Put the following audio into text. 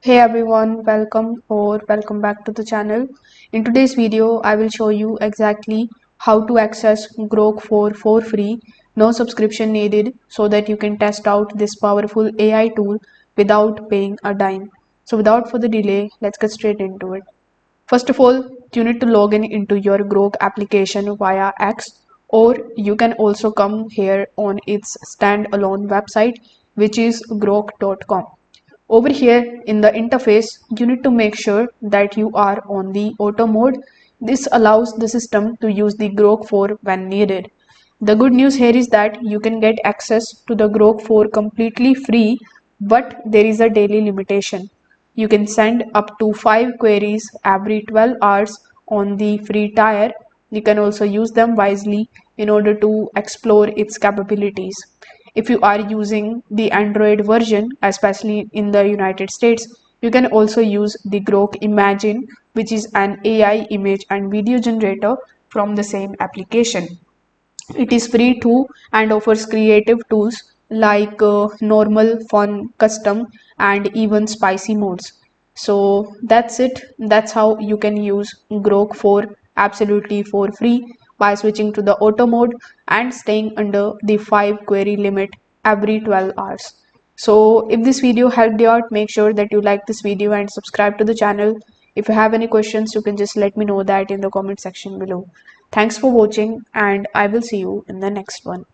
Hey everyone, welcome back to the channel. In today's video, I will show you exactly how to access Grok 4 for free, no subscription needed, so that you can test out this powerful AI tool without paying a dime. So without further delay, let's get straight into it. First of all, you need to log in into your Grok application via X, or you can also come here on its standalone website, which is grok.com. Over here in the interface, you need to make sure that you are on the auto mode. This allows the system to use the Grok 4 when needed. The good news here is that you can get access to the Grok 4 completely free, but there is a daily limitation. You can send up to 5 queries every 12 hours on the free tier. You can also use them wisely in order to explore its capabilities. If you are using the Android version, especially in the United States, you can also use the Grok Imagine, which is an AI image and video generator from the same application. It is free too and offers creative tools like normal, fun, custom, and even spicy modes. So that's it. That's how you can use Grok 4 absolutely for free by switching to the auto mode and staying under the 5 query limit every 12 hours. So if this video helped you out, make sure that you like this video and subscribe to the channel. If you have any questions, you can just let me know that in the comment section below. Thanks for watching, and I will see you in the next one.